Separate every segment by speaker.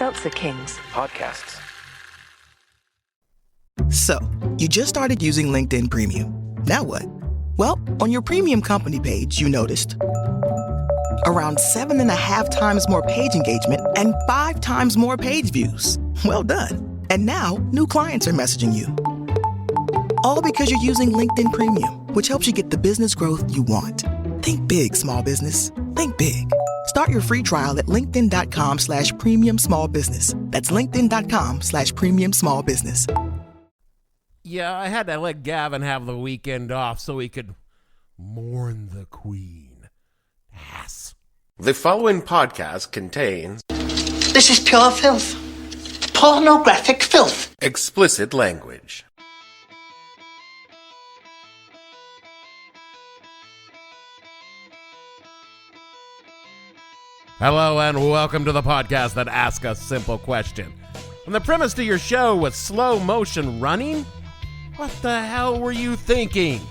Speaker 1: Seltzer Kings.
Speaker 2: Podcasts.
Speaker 3: So, you just started using LinkedIn Premium. Now what? Well, on your premium company page, you noticed around 7.5 times more page engagement and 5 times more page views. Well done. And now, new clients are messaging you. All because you're using LinkedIn Premium, which helps you get the business growth you want. Think big, small business. Think big. Start your free trial at linkedin.com/premium small business. That's linkedin.com/premium small business.
Speaker 4: Yeah, I had to let Gavin have the weekend off so he could mourn the queen. Ass.
Speaker 2: The following podcast contains
Speaker 5: This is pure filth. Pornographic filth.
Speaker 2: explicit language.
Speaker 4: Hello and welcome to the podcast that asks a simple question. And the premise to your show was slow motion running? What the hell were you thinking?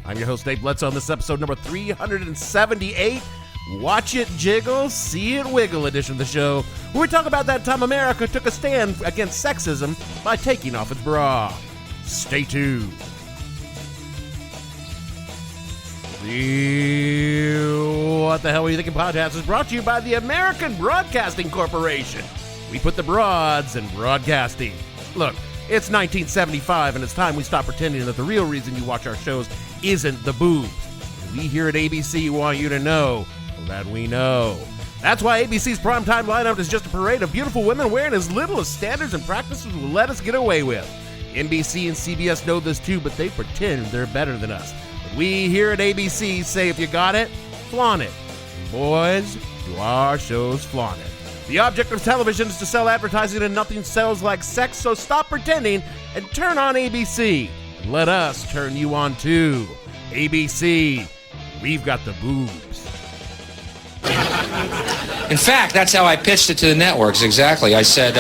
Speaker 4: I'm your host Dave Bledsoe on this episode number 378. Watch it jiggle, see it wiggle edition of the show, where we talk about that time America took a stand against sexism by taking off its bra. Stay tuned. The What the Hell Were You Thinking podcast is brought to you by the American Broadcasting Corporation. We put the broads in broadcasting. Look, it's 1975 and it's time we stop pretending that the real reason you watch our shows isn't the boobs. We here at ABC want you to know that we know. That's why ABC's primetime lineup is just a parade of beautiful women wearing as little as standards and practices will let us get away with. NBC and CBS know this too, but they pretend they're better than us. But we here at ABC say if you got it, flaunt it. And boys, do our shows flaunt it. The object of television is to sell advertising and nothing sells like sex, so stop pretending and turn on ABC. And let us turn you on too. ABC, we've got the boobs.
Speaker 6: In fact, that's how I pitched it to the networks, exactly. I said,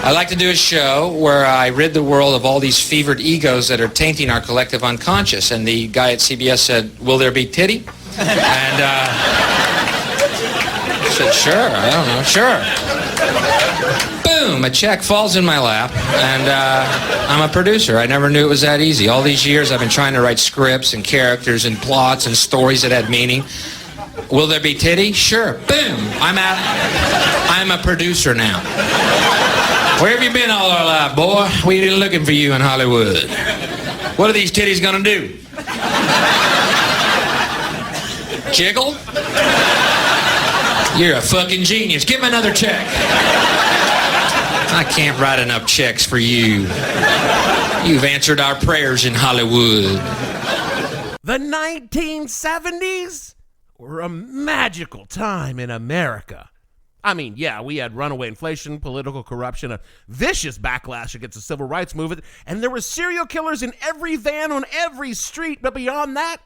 Speaker 6: I'd like to do a show where I rid the world of all these fevered egos that are tainting our collective unconscious. And the guy at CBS said, will there be titty? And I said, sure, I don't know, sure. Boom, a check falls in my lap, and I'm a producer. I never knew it was that easy. All these years I've been trying to write scripts and characters and plots and stories that had meaning. Will there be titty? Sure. Boom, I'm a producer now. Where have you been all our life, boy? We been looking for you in Hollywood. What are these titties gonna do? Jiggle? You're a fucking genius. Give him another check. I can't write enough checks for you. You've answered our prayers in Hollywood.
Speaker 4: The 1970s were a magical time in America. I mean, yeah, we had runaway inflation, political corruption, a vicious backlash against the civil rights movement, and there were serial killers in every van on every street, but beyond that,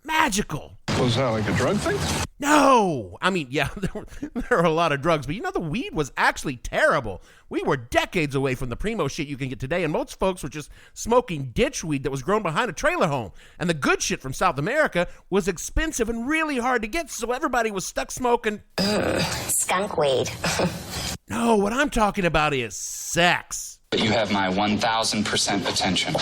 Speaker 4: magical.
Speaker 7: Was that like a drug thing?
Speaker 4: No! I mean, yeah, there were a lot of drugs, but you know, the weed was actually terrible. We were decades away from the primo shit you can get today, and most folks were just smoking ditch weed that was grown behind a trailer home. And the good shit from South America was expensive and really hard to get, so everybody was stuck smoking
Speaker 8: skunk weed.
Speaker 4: No, what I'm talking about is sex.
Speaker 9: But you have my 1,000% attention.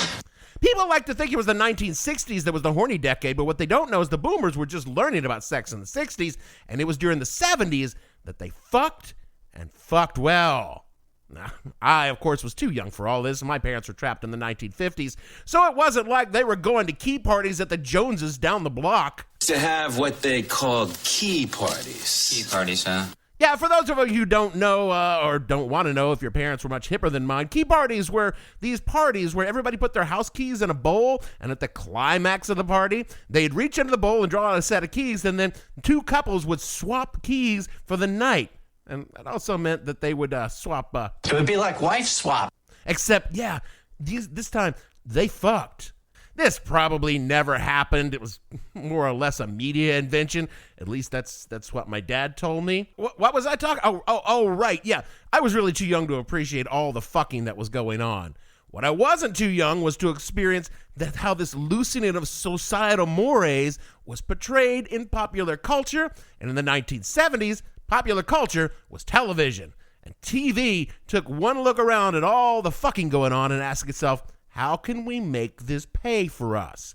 Speaker 4: People like to think it was the 1960s that was the horny decade, but what they don't know is the boomers were just learning about sex in the 60s, and it was during the 70s that they fucked and fucked well. Now, I, of course, was too young for all this, and my parents were trapped in the 1950s, so it wasn't like they were going to key parties at the Joneses down the block.
Speaker 10: To have what they called key parties.
Speaker 6: Key parties, huh?
Speaker 4: Yeah, for those of you who don't know or don't want to know if your parents were much hipper than mine, key parties were these parties where everybody put their house keys in a bowl, and at the climax of the party, they'd reach into the bowl and draw out a set of keys, and then two couples would swap keys for the night. And that also meant that they would swap.
Speaker 5: It would be like wife swap.
Speaker 4: Except, yeah, this time they fucked. This probably never happened. It was more or less a media invention. At least that's what my dad told me. What was I talking? Oh, right. Yeah, I was really too young to appreciate all the fucking that was going on. What I wasn't too young was to experience how this loosening of societal mores was portrayed in popular culture. And in the 1970s, Popular culture was television, and TV took one look around at all the fucking going on and asked itself, how can we make this pay for us?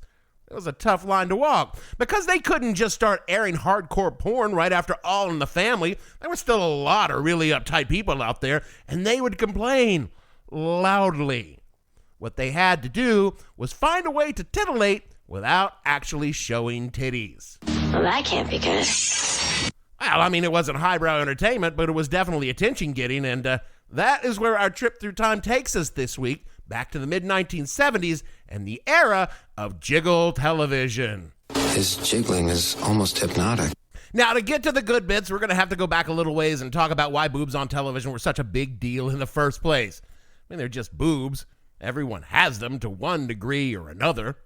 Speaker 4: It was a tough line to walk, because they couldn't just start airing hardcore porn right after All in the Family. There were still a lot of really uptight people out there, and they would complain loudly. What they had to do was find a way to titillate without actually showing titties.
Speaker 8: Well, that can't be good.
Speaker 4: Well, I mean, it wasn't highbrow entertainment, but it was definitely attention-getting, and that is where our trip through time takes us this week, back to the mid-1970s and the era of Jiggle television.
Speaker 1: His jiggling is almost hypnotic.
Speaker 4: Now, to get to the good bits, we're going to have to go back a little ways and talk about why boobs on television were such a big deal in the first place. I mean, they're just boobs. Everyone has them to one degree or another.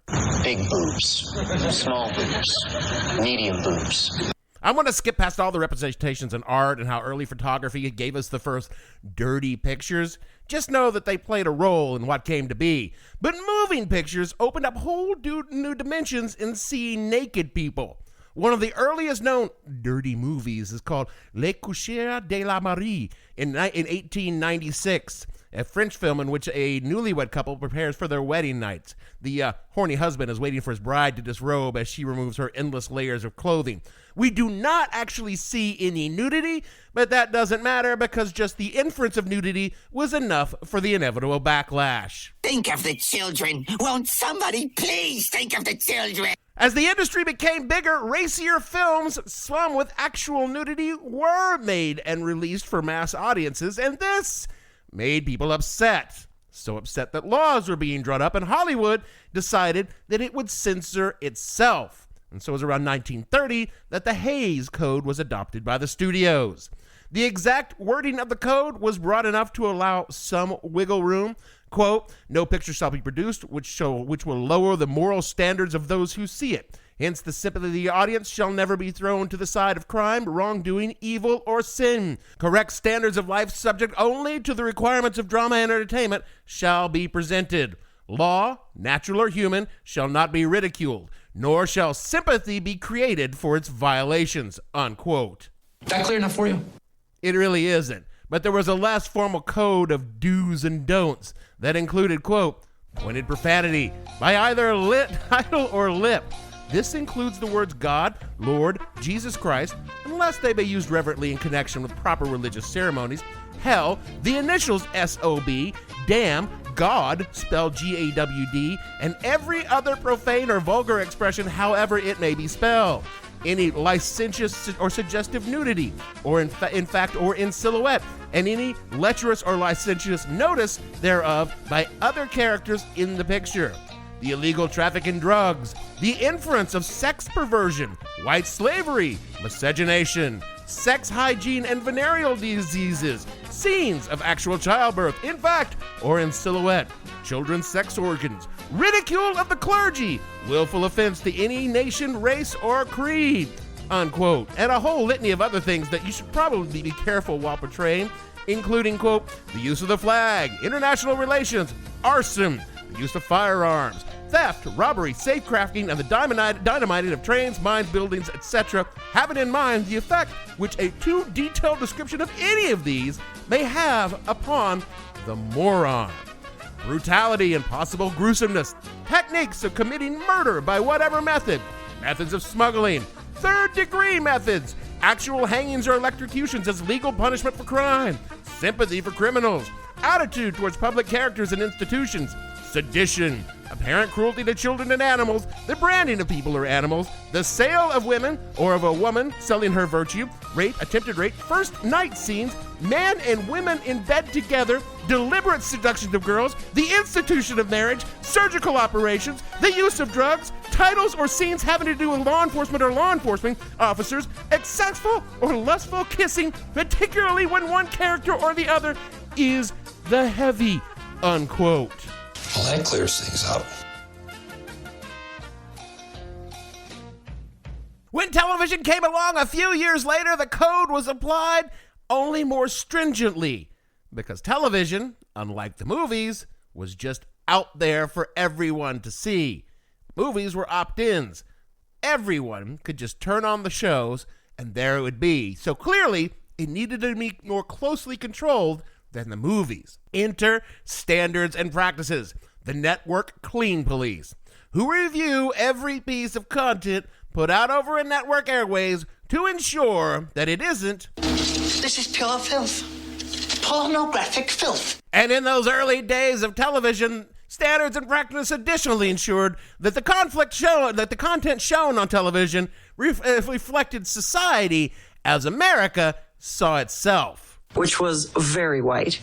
Speaker 10: Big boobs, small boobs, medium boobs.
Speaker 4: I want to skip past all the representations in art and how early photography gave us the first dirty pictures. Just know that they played a role in what came to be. But moving pictures opened up whole new dimensions in seeing naked people. One of the earliest known dirty movies is called Les Coucheurs de la Marie in 1896. A French film in which a newlywed couple prepares for their wedding nights. The horny husband is waiting for his bride to disrobe as she removes her endless layers of clothing. We do not actually see any nudity, but that doesn't matter because just the inference of nudity was enough for the inevitable backlash.
Speaker 5: Think of the children. Won't somebody please think of the children?
Speaker 4: As the industry became bigger, racier films, some with actual nudity, were made and released for mass audiences, and this made people upset. So upset that laws were being drawn up, and Hollywood decided that it would censor itself. And so it was around 1930 that the Hays Code was adopted by the studios. The exact wording of the code was broad enough to allow some wiggle room. Quote, no picture shall be produced which will lower the moral standards of those who see it. Hence, the sympathy of the audience shall never be thrown to the side of crime, wrongdoing, evil, or sin. Correct standards of life subject only to the requirements of drama and entertainment shall be presented. Law, natural or human, shall not be ridiculed, nor shall sympathy be created for its violations, unquote.
Speaker 6: That clear enough for you?
Speaker 4: It really isn't. But there was a less formal code of do's and don'ts that included, quote, pointed profanity by either title or lip. This includes the words God, Lord, Jesus Christ, unless they be used reverently in connection with proper religious ceremonies, hell, the initials SOB, damn, God, spelled G-A-W-D, and every other profane or vulgar expression however it may be spelled. Any licentious or suggestive nudity, or in fact or in silhouette, and any lecherous or licentious notice thereof by other characters in the picture. The illegal traffic in drugs, the inference of sex perversion, white slavery, miscegenation, sex hygiene and venereal diseases, scenes of actual childbirth, in fact, or in silhouette, children's sex organs, ridicule of the clergy, willful offense to any nation, race, or creed, unquote, and a whole litany of other things that you should probably be careful while portraying, including, quote, the use of the flag, international relations, arson, the use of firearms, theft, robbery, safecrafting, and the dynamiting of trains, mines, buildings, etc., having in mind the effect which a too detailed description of any of these may have upon the moron. Brutality and possible gruesomeness, techniques of committing murder by whatever method, methods of smuggling, third-degree methods, actual hangings or electrocutions as legal punishment for crime, sympathy for criminals, attitude towards public characters and institutions, sedition, apparent cruelty to children and animals, the branding of people or animals, the sale of women or of a woman selling her virtue, rape, attempted rape, first night scenes, man and women in bed together, deliberate seduction of girls, the institution of marriage, surgical operations, the use of drugs, titles or scenes having to do with law enforcement or law enforcement officers, excessful or lustful kissing, particularly when one character or the other is the heavy, unquote.
Speaker 1: Well, that clears things up.
Speaker 4: When television came along a few years later, the code was applied only more stringently because television, unlike the movies, was just out there for everyone to see. Movies were opt-ins. Everyone could just turn on the shows and there it would be. So clearly, it needed to be more closely controlled than the movies. Enter standards and practices. The network clean police, who review every piece of content put out over a network airways to ensure that it isn't.
Speaker 5: This is pure filth. Pornographic filth.
Speaker 4: And in those early days of television, standards and practice additionally ensured that the content shown on television reflected society as America saw itself.
Speaker 7: Which was very white.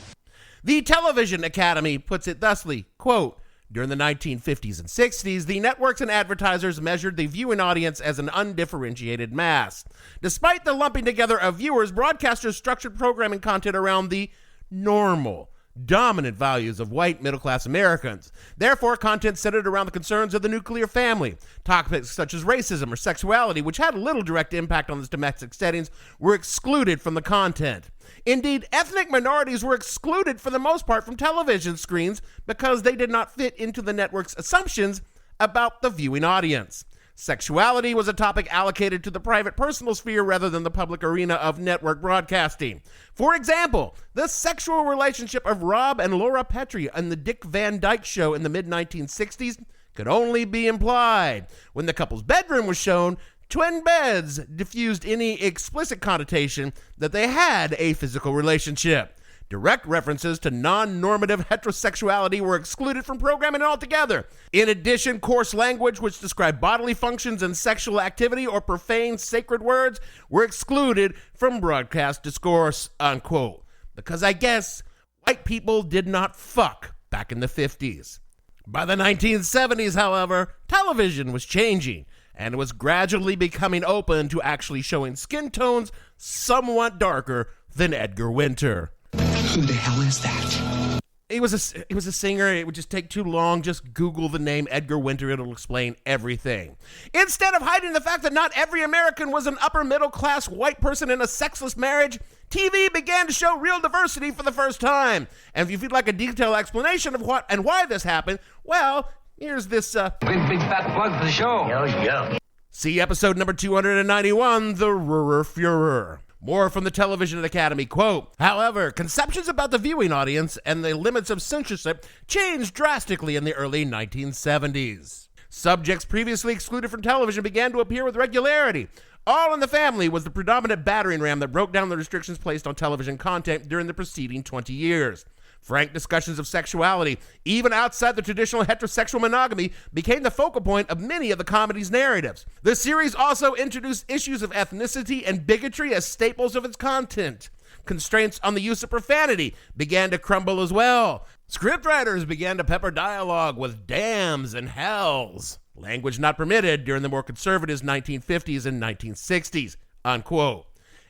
Speaker 4: The Television Academy puts it thusly, quote, during the 1950s and 60s, the networks and advertisers measured the viewing audience as an undifferentiated mass. Despite the lumping together of viewers, broadcasters structured programming content around the normal, dominant values of white middle-class Americans. Therefore, content centered around the concerns of the nuclear family. Topics such as racism or sexuality, which had little direct impact on the domestic settings, were excluded from the content. Indeed, ethnic minorities were excluded for the most part from television screens because they did not fit into the network's assumptions about the viewing audience. Sexuality was a topic allocated to the private personal sphere rather than the public arena of network broadcasting. For example, the sexual relationship of Rob and Laura Petrie on the Dick Van Dyke Show in the mid-1960s could only be implied. When the couple's bedroom was shown, twin beds diffused any explicit connotation that they had a physical relationship. Direct references to non-normative heterosexuality were excluded from programming altogether. In addition, coarse language which described bodily functions and sexual activity or profane sacred words were excluded from broadcast discourse, unquote. Because I guess white people did not fuck back in the 50s. By the 1970s, however, television was changing and was gradually becoming open to actually showing skin tones somewhat darker than Edgar Winter.
Speaker 5: Who the hell is that?
Speaker 4: He was a singer. It would just take too long. Just Google the name Edgar Winter. It'll explain everything. Instead of hiding the fact that not every American was an upper middle class white person in a sexless marriage, TV began to show real diversity for the first time. And if you'd like a detailed explanation of what and why this happened, well, here's this
Speaker 11: big fat plug for the show. Yeah.
Speaker 4: See episode number 291, The Ruhr Führer. More from the Television Academy, quote, however, conceptions about the viewing audience and the limits of censorship changed drastically in the early 1970s. Subjects previously excluded from television began to appear with regularity. All in the Family was the predominant battering ram that broke down the restrictions placed on television content during the preceding 20 years. Frank discussions of sexuality, even outside the traditional heterosexual monogamy, became the focal point of many of the comedy's narratives. The series also introduced issues of ethnicity and bigotry as staples of its content. Constraints on the use of profanity began to crumble as well. Scriptwriters began to pepper dialogue with damns and hells, language not permitted during the more conservative 1950s and 1960s, unquote.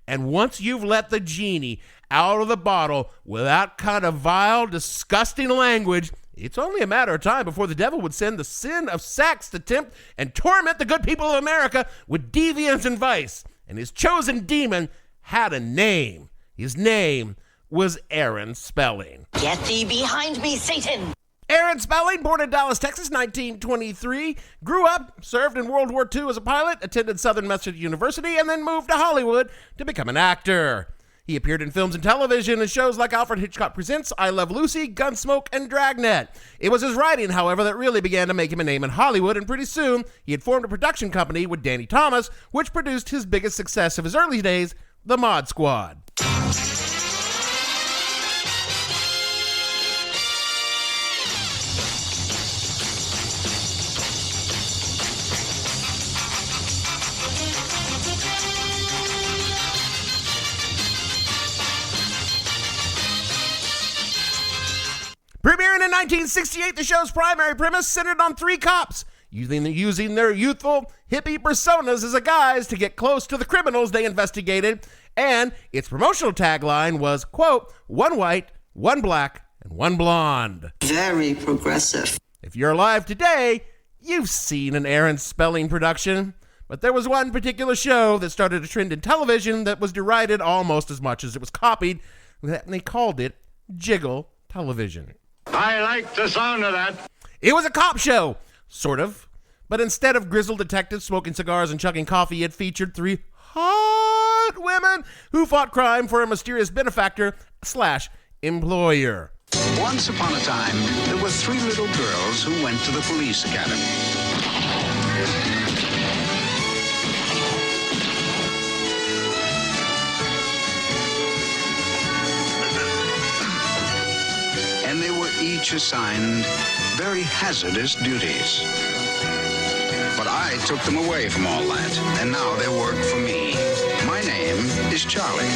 Speaker 4: And once you've let the genie out of the bottle with that kind of vile, disgusting language, it's only a matter of time before the devil would send the sin of sex to tempt and torment the good people of America with deviance and vice. And his chosen demon had a name. His name was Aaron Spelling.
Speaker 5: Get thee behind me, Satan!
Speaker 4: Aaron Spelling, born in Dallas, Texas, 1923, grew up, served in World War II as a pilot, attended Southern Methodist University, and then moved to Hollywood to become an actor. He appeared in films and television in shows like Alfred Hitchcock Presents, I Love Lucy, Gunsmoke, and Dragnet. It was his writing, however, that really began to make him a name in Hollywood, and pretty soon he had formed a production company with Danny Thomas, which produced his biggest success of his early days, The Mod Squad. Premiering in 1968, the show's primary premise centered on three cops using their youthful, hippie personas as a guise to get close to the criminals they investigated, and its promotional tagline was, quote, one white, one black, and one blonde.
Speaker 7: Very progressive.
Speaker 4: If you're alive today, you've seen an Aaron Spelling production, but there was one particular show that started a trend in television that was derided almost as much as it was copied, and they called it Jiggle Television.
Speaker 11: I like the sound of that.
Speaker 4: It was a cop show, sort of. But instead of grizzled detectives smoking cigars and chugging coffee, it featured three hot good women who fought crime for a mysterious benefactor / employer.
Speaker 12: Once upon a time, there were 3 little girls who went to the police academy. And they were each assigned very hazardous duties. But I took them away from all that, and now they work for me. My name is Charlie.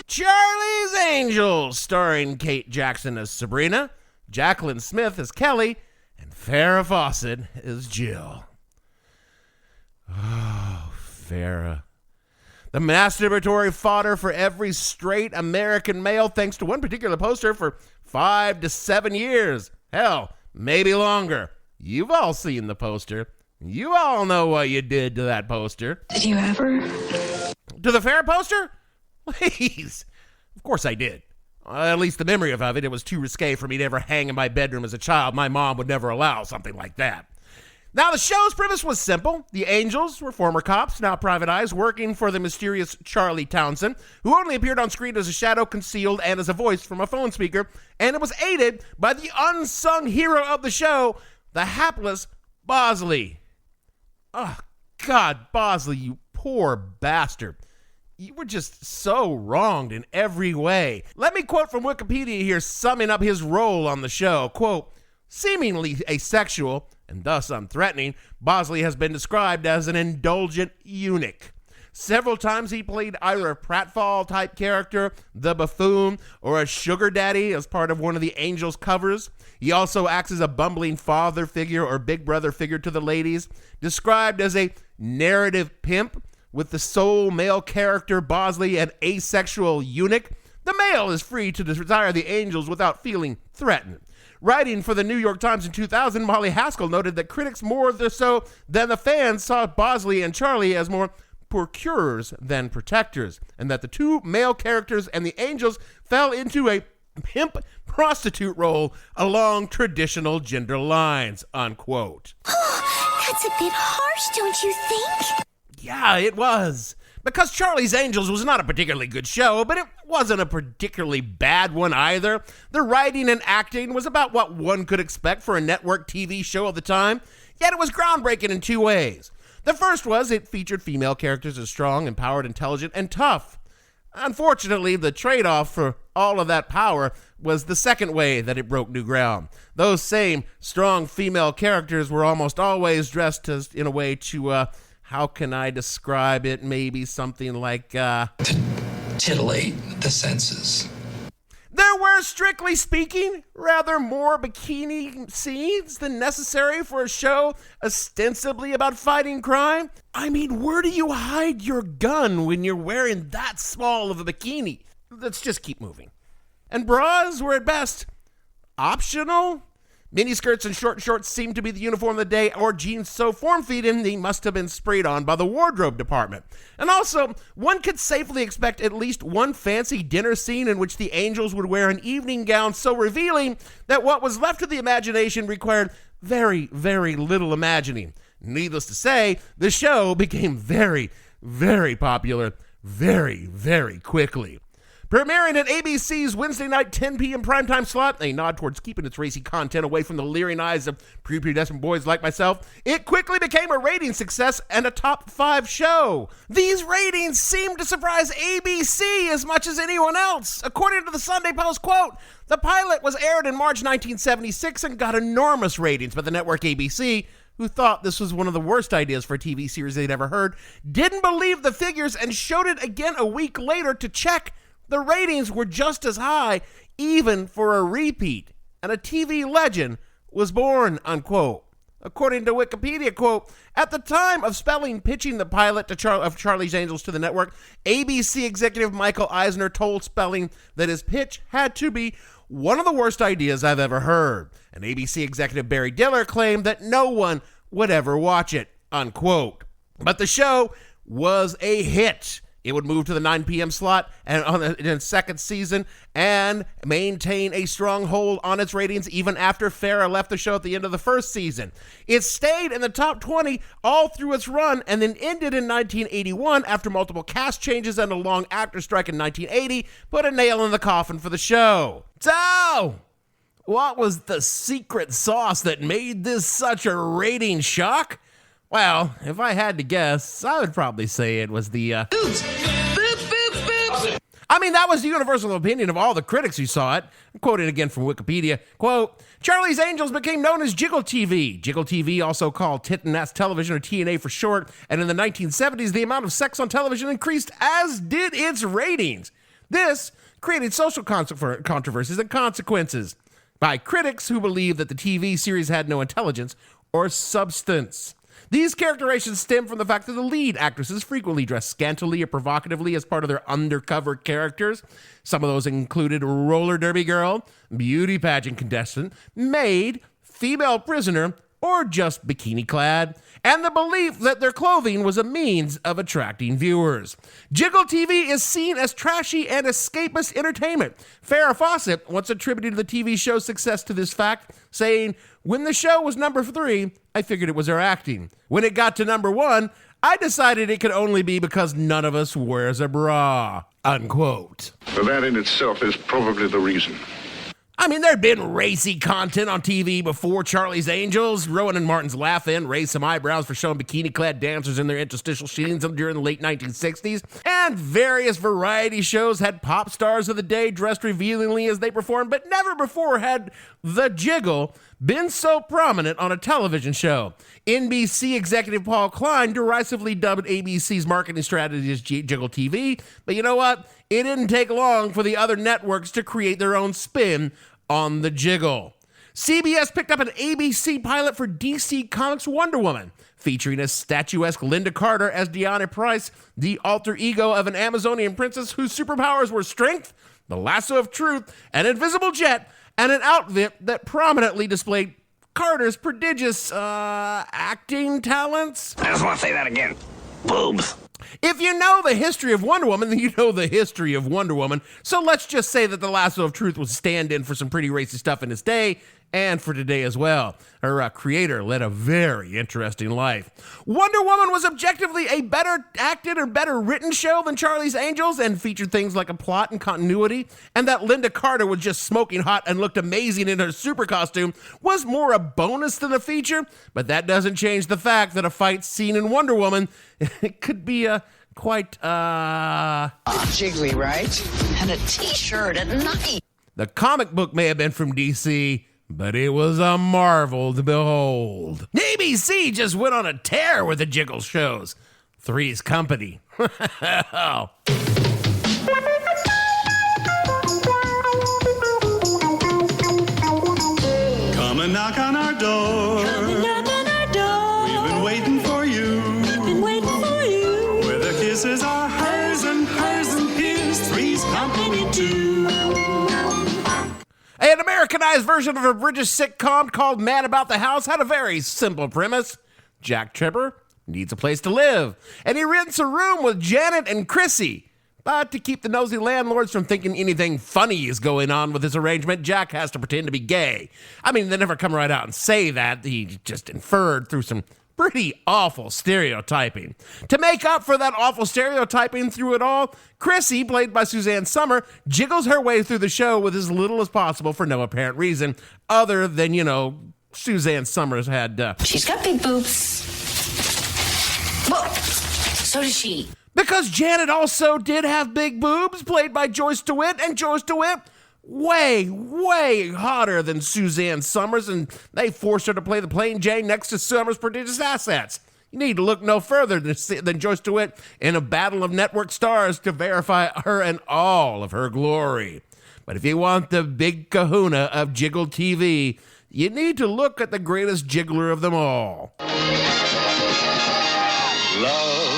Speaker 4: Charlie's Angels, starring Kate Jackson as Sabrina, Jacqueline Smith as Kelly, and Farrah Fawcett as Jill. Oh, Farrah. The masturbatory fodder for every straight American male, thanks to one particular poster for 5 to 7 years. Hell, maybe longer. You've all seen the poster. You all know what you did to that poster.
Speaker 7: Did you ever?
Speaker 4: To the Farrah poster? Please. Of course I did. At least the memory of it was too risque for me to ever hang in my bedroom as a child. My mom would never allow something like that. Now, the show's premise was simple. The Angels were former cops, now private eyes, working for the mysterious Charlie Townsend, who only appeared on screen as a shadow concealed and as a voice from a phone speaker, and it was aided by the unsung hero of the show, the hapless Bosley. Oh, God, Bosley, you poor bastard. You were just so wronged in every way. Let me quote from Wikipedia here, summing up his role on the show. Quote, seemingly asexual, and thus unthreatening, Bosley has been described as an indulgent eunuch. Several times he played either a pratfall-type character, the buffoon, or a sugar daddy as part of one of the Angels covers. He also acts as a bumbling father figure or big brother figure to the ladies. Described as a narrative pimp, with the sole male character Bosley an asexual eunuch, the male is free to desire the Angels without feeling threatened. Writing for the New York Times in 2000, Molly Haskell noted that critics more so than the fans saw Bosley and Charlie as more procurers than protectors, and that the two male characters and the Angels fell into a pimp prostitute role along traditional gender lines, unquote.
Speaker 8: That's a bit harsh, don't you think?
Speaker 4: Yeah, it was. Because Charlie's Angels was not a particularly good show, but it wasn't a particularly bad one either. The writing and acting was about what one could expect for a network TV show of the time, yet it was groundbreaking in 2 ways. The first was it featured female characters as strong, empowered, intelligent, and tough. Unfortunately, the trade-off for all of that power was the second way that it broke new ground. Those same strong female characters were almost always dressed as in a way to, how can I describe it? Maybe something like,
Speaker 1: To titillate the senses.
Speaker 4: There were, strictly speaking, rather more bikini scenes than necessary for a show ostensibly about fighting crime. I mean, where do you hide your gun when you're wearing that small of a bikini? Let's just keep moving. And bras were at best optional. Miniskirts and short shorts seemed to be the uniform of the day, or jeans so form-feeding they must have been sprayed on by the wardrobe department. And also, one could safely expect at least one fancy dinner scene in which the Angels would wear an evening gown so revealing that what was left to the imagination required very, very little imagining. Needless to say, the show became very, very popular very, very quickly. Premiering at ABC's Wednesday night 10 p.m. primetime slot, a nod towards keeping its racy content away from the leering eyes of prepubescent boys like myself, it quickly became a rating success and a top 5 show. These ratings seemed to surprise ABC as much as anyone else. According to the Sunday Post, quote, the pilot was aired in March 1976 and got enormous ratings, but the network ABC, who thought this was one of the worst ideas for a TV series they'd ever heard, didn't believe the figures and showed it again a week later to check. The ratings were just as high, even for a repeat, and a TV legend was born, unquote. According to Wikipedia, quote, at the time of Spelling pitching the pilot of Charlie's Angels to the network, ABC executive Michael Eisner told Spelling that his pitch had to be one of the worst ideas I've ever heard. And ABC executive Barry Diller claimed that no one would ever watch it, unquote. But the show was a hit. It would move to the 9 p.m. slot and in its second season and maintain a strong hold on its ratings even after Farrah left the show at the end of the first season. It stayed in the top 20 all through its run and then ended in 1981 after multiple cast changes and a long actor strike in 1980 put a nail in the coffin for the show. So, what was the secret sauce that made this such a rating shock? Well, if I had to guess, I would probably say it was the, boobs. I mean, that was the universal opinion of all the critics who saw it. I'm quoting again from Wikipedia. Quote, Charlie's Angels became known as Jiggle TV. Jiggle TV, also called tit-and-ass television or TNA for short, and in the 1970s, the amount of sex on television increased, as did its ratings. This created social controversies and consequences by critics who believed that the TV series had no intelligence or substance. These characterizations stem from the fact that the lead actresses frequently dressed scantily or provocatively as part of their undercover characters. Some of those included roller derby girl, beauty pageant contestant, maid, female prisoner, or just bikini clad, and the belief that their clothing was a means of attracting viewers. Jiggle TV is seen as trashy and escapist entertainment. Farrah Fawcett once attributed the TV show's success to this fact, saying, "When the show was number 3, I figured it was our acting. When it got to number 1, I decided it could only be because none of us wears a bra." Unquote.
Speaker 11: So that in itself is probably the reason.
Speaker 4: I mean, there'd been racy content on TV before Charlie's Angels. Rowan and Martin's Laugh-In raised some eyebrows for showing bikini-clad dancers in their interstitial scenes during the late 1960s. And various variety shows had pop stars of the day dressed revealingly as they performed, but never before had the jiggle been so prominent on a television show. NBC executive Paul Klein derisively dubbed ABC's marketing strategy as Jiggle TV, but you know what? It didn't take long for the other networks to create their own spin on the jiggle. CBS picked up an ABC pilot for DC Comics' Wonder Woman, featuring a statuesque Linda Carter as Deanna Price, the alter ego of an Amazonian princess whose superpowers were strength, the lasso of truth, an invisible jet, and an outfit that prominently displayed Carter's prodigious, acting talents.
Speaker 5: I just want to say that again. Boobs.
Speaker 4: If you know the history of Wonder Woman, then you know the history of Wonder Woman. So let's just say that the lasso of truth was a stand-in for some pretty racy stuff in its day, and for today as well. Her creator led a very interesting life. Wonder Woman was objectively a better acted or better written show than Charlie's Angels, and featured things like a plot and continuity, and that Linda Carter was just smoking hot and looked amazing in her super costume was more a bonus than a feature, but that doesn't change the fact that a fight scene in Wonder Woman it could be quite
Speaker 7: Jiggly, right? And a t-shirt at night.
Speaker 4: The comic book may have been from DC, but it was a marvel to behold. ABC just went on a tear with the Jiggle shows. Three's Company.
Speaker 13: Come and knock on our door.
Speaker 8: Come and knock on our door.
Speaker 13: We've been waiting for you.
Speaker 8: We've been waiting for you.
Speaker 13: Where the kisses are hers and his. Three's Company too.
Speaker 4: An Americanized version of a British sitcom called Man About the House had a very simple premise. Jack Tripper needs a place to live, and he rents a room with Janet and Chrissy. But to keep the nosy landlords from thinking anything funny is going on with his arrangement, Jack has to pretend to be gay. I mean, they never come right out and say that. He just inferred through some pretty awful stereotyping. To make up for that awful stereotyping through it all, Chrissy, played by Suzanne Summer, jiggles her way through the show with as little as possible for no apparent reason, other than, Suzanne Summers had...
Speaker 5: She's got big boobs. Whoa, so does she.
Speaker 4: Because Janet also did have big boobs, played by Joyce DeWitt, and Joyce DeWitt way, way hotter than Suzanne Summers, and they forced her to play the plain Jane next to Summers' prodigious assets. You need to look no further than Joyce DeWitt in a battle of network stars to verify her in all of her glory. But if you want the big kahuna of Jiggle TV, you need to look at the greatest jiggler of them all.
Speaker 13: Love,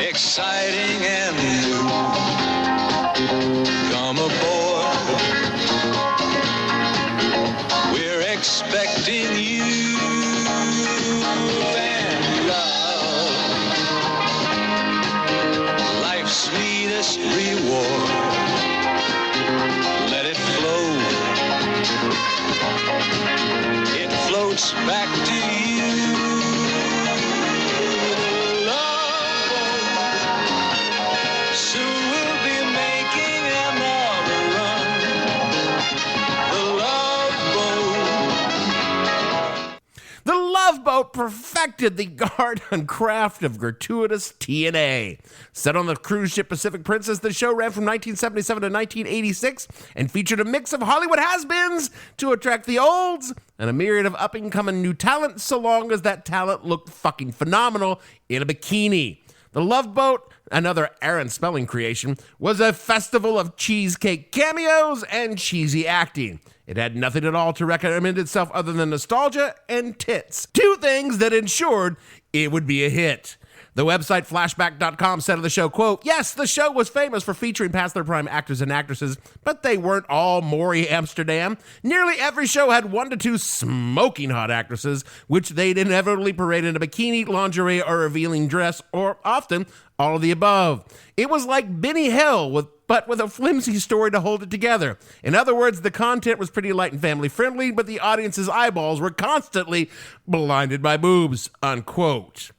Speaker 13: exciting and new. Come aboard, we're expecting you. And love this back to you. Love boat, soon we'll be making another run. The Love Boat.
Speaker 4: The Love Boat perfected the art and craft of gratuitous TNA. Set on the cruise ship Pacific Princess, the show ran from 1977 to 1986 and featured a mix of Hollywood has-beens to attract the olds and a myriad of up-and-coming new talent, so long as that talent looked fucking phenomenal in a bikini. The Love Boat, another Aaron Spelling creation, was a festival of cheesecake cameos and cheesy acting. It had nothing at all to recommend itself other than nostalgia and tits. Two things that ensured it would be a hit. The website flashback.com said of the show, quote, "Yes, the show was famous for featuring past their prime actors and actresses, but they weren't all Maury Amsterdam. Nearly every show had 1 to 2 smoking hot actresses, which they'd inevitably parade in a bikini, lingerie, or revealing dress, or often all of the above. It was like Benny Hill, but with a flimsy story to hold it together. In other words, the content was pretty light and family friendly, but the audience's eyeballs were constantly blinded by boobs," unquote.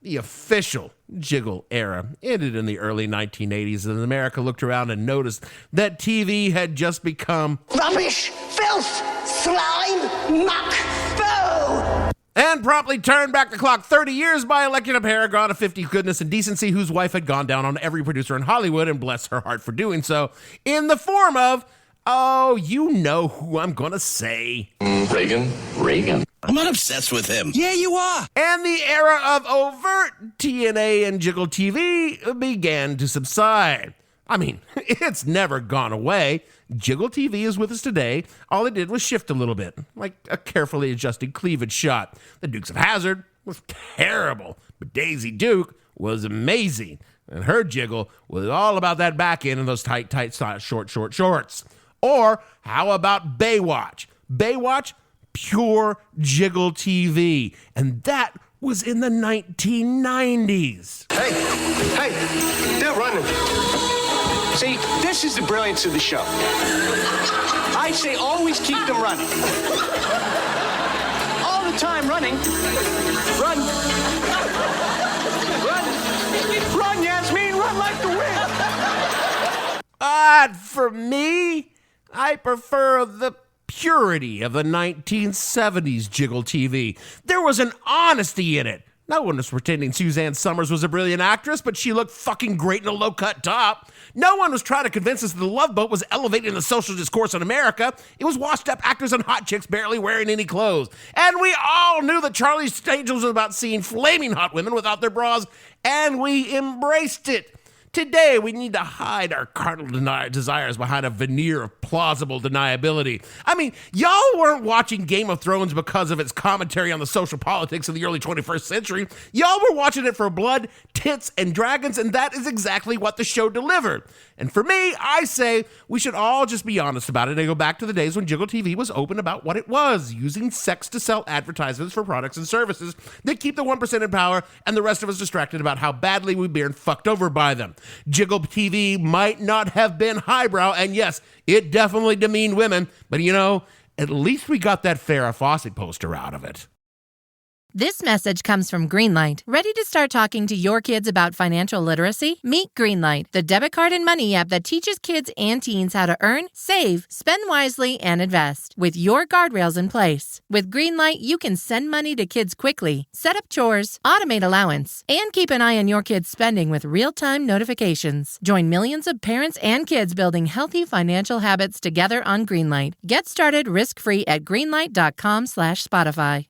Speaker 4: The official Jiggle era ended in the early 1980s, and America looked around and noticed that TV had just become
Speaker 5: Rubbish, filth, slime, muck, boo!
Speaker 4: and promptly turned back the clock 30 years by electing a paragon of 50 goodness and decency whose wife had gone down on every producer in Hollywood, and bless her heart for doing so, in the form of, oh, you know who I'm gonna say.
Speaker 10: Reagan.
Speaker 2: I'm not obsessed with him.
Speaker 10: Yeah, you are.
Speaker 4: And the era of overt TNA and Jiggle TV began to subside. I mean, it's never gone away. Jiggle TV is with us today. All it did was shift a little bit, like a carefully adjusted cleavage shot. The Dukes of Hazzard was terrible, but Daisy Duke was amazing. And her jiggle was all about that back end and those tight, short shorts. Or how about Baywatch? Baywatch, pure Jiggle TV. And that was in the 1990s.
Speaker 14: Hey, they're running. See, this is the brilliance of the show. I say always keep them running. All the time running. Run. Run, Yasmin, run like the wind.
Speaker 4: But for me, I prefer the purity of the 1970s Jiggle TV. There was an honesty in it. No one was pretending Suzanne Summers was a brilliant actress, but she looked fucking great in a low-cut top. No one was trying to convince us that The Love Boat was elevating the social discourse in America. It was washed-up actors and hot chicks barely wearing any clothes. And we all knew that Charlie's Angels was about seeing flaming hot women without their bras, and we embraced it. Today, we need to hide our carnal desires behind a veneer of plausible deniability. I mean, y'all weren't watching Game of Thrones because of its commentary on the social politics of the early 21st century. Y'all were watching it for blood, tits, and dragons, and that is exactly what the show delivered. And for me, I say we should all just be honest about it and go back to the days when Jiggle TV was open about what it was, using sex to sell advertisements for products and services that keep the 1% in power and the rest of us distracted about how badly we've been fucked over by them. Jiggle TV might not have been highbrow, and yes, it definitely demeaned women, but you know, at least we got that Farrah Fawcett poster out of it.
Speaker 15: This message comes from Greenlight. Ready to start talking to your kids about financial literacy? Meet Greenlight, the debit card and money app that teaches kids and teens how to earn, save, spend wisely, and invest, with your guardrails in place. With Greenlight, you can send money to kids quickly, set up chores, automate allowance, and keep an eye on your kids' spending with real-time notifications. Join millions of parents and kids building healthy financial habits together on Greenlight. Get started risk-free at greenlight.com/Spotify.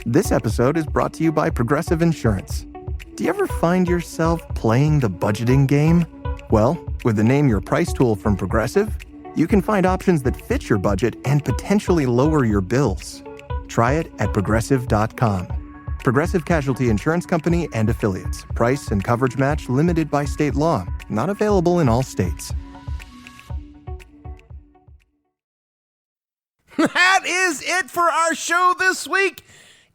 Speaker 16: This episode is brought to you by Progressive Insurance. Do you ever find yourself playing the budgeting game? Well, with the Name Your Price tool from Progressive, you can find options that fit your budget and potentially lower your bills. Try it at Progressive.com. Progressive Casualty Insurance Company and Affiliates. Price and coverage match limited by state law. Not available in all states.
Speaker 4: That is it for our show this week.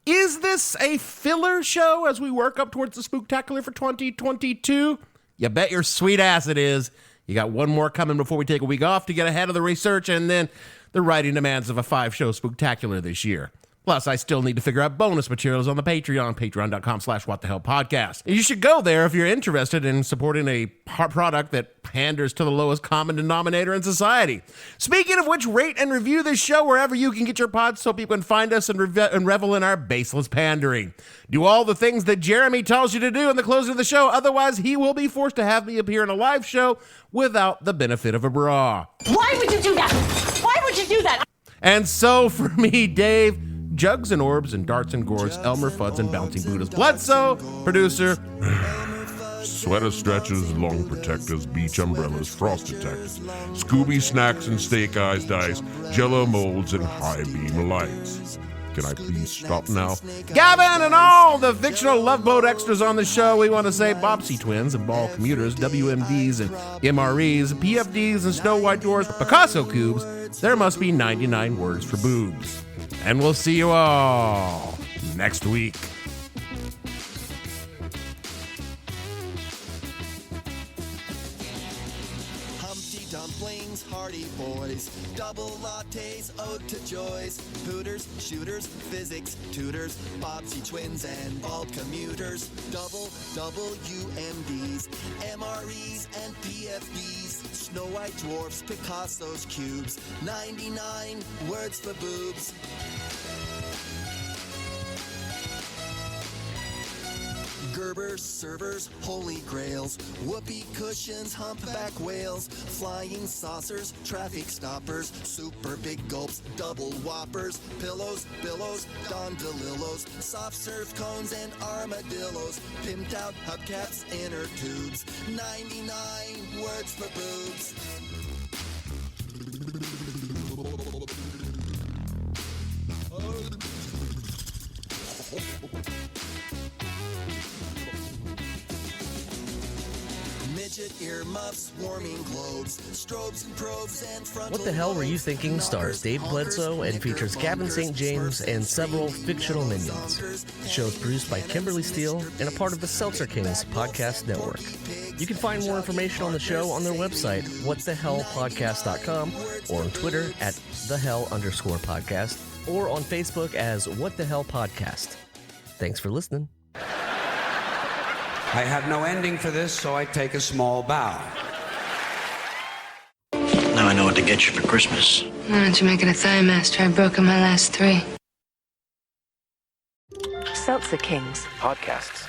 Speaker 4: Is this a filler show as we work up towards the spooktacular for 2022? You bet your sweet ass it is. You got one more coming before we take a week off to get ahead of the research and then the writing demands of a 5-show spooktacular this year. Plus, I still need to figure out bonus materials on the Patreon, patreon.com/whatthehellpodcast. You should go there if you're interested in supporting a product that panders to the lowest common denominator in society. Speaking of which, rate and review this show wherever you can get your pods so people can find us and revel in our baseless pandering. Do all the things that Jeremy tells you to do in the closing of the show, otherwise he will be forced to have me appear in a live show without the benefit of a bra.
Speaker 17: Why would you do that? Why would you do that?
Speaker 4: And so for me, Dave, Jugs and Orbs and Darts and Gourds, Elmer Fuds and Bouncing Buddhas, Bledsoe, producer,
Speaker 18: sweater stretchers, long protectors, beach umbrellas, frost detectors, Scooby snacks and steak eyes dice, Jello molds and high beam lights. Can I please stop now?
Speaker 4: Gavin and all the fictional Love Boat extras on the show, we want to say Bobbsey twins and ball commuters, WMDs and MREs, PFDs and Snow White Dwarfs, Picasso cubes, there must be 99 words for boobs. And we'll see you all next week.
Speaker 19: Humpty Dumplings, Hardy Boys, double lattes, ode to joys, Hooters, shooters, physics tutors, Bobbsey twins and bald commuters, double UMDs, MREs and PFDs, Snow White Dwarfs, Picasso's cubes, 99 words for boobs. Gerbers, servers, holy grails, whoopee cushions, humpback whales, flying saucers, traffic stoppers, super big gulps, double whoppers, pillows, billows, Don DeLillos, soft serve cones and armadillos, pimped out hubcaps, inner tubes, 99 words for boobs. Midget earmuffs, warming globes, strobes and probes and frontal.
Speaker 20: What the Hell Were You Thinking stars Dave Bledsoe and features Gavin St. James and several fictional minions. The show is produced by Kimberly Steele and a part of the Seltzer Kings podcast network. You can find more information on the show on their website, whatthehellpodcast.com, or on Twitter at @thehell_podcast, or on Facebook as What the Hell Podcast. Thanks for listening.
Speaker 21: I have no ending for this, so I take a small bow.
Speaker 22: Now I know what to get you for Christmas.
Speaker 23: Why don't you make it a thigh master? I've broken my last 3.
Speaker 24: Seltzer Kings
Speaker 21: Podcasts.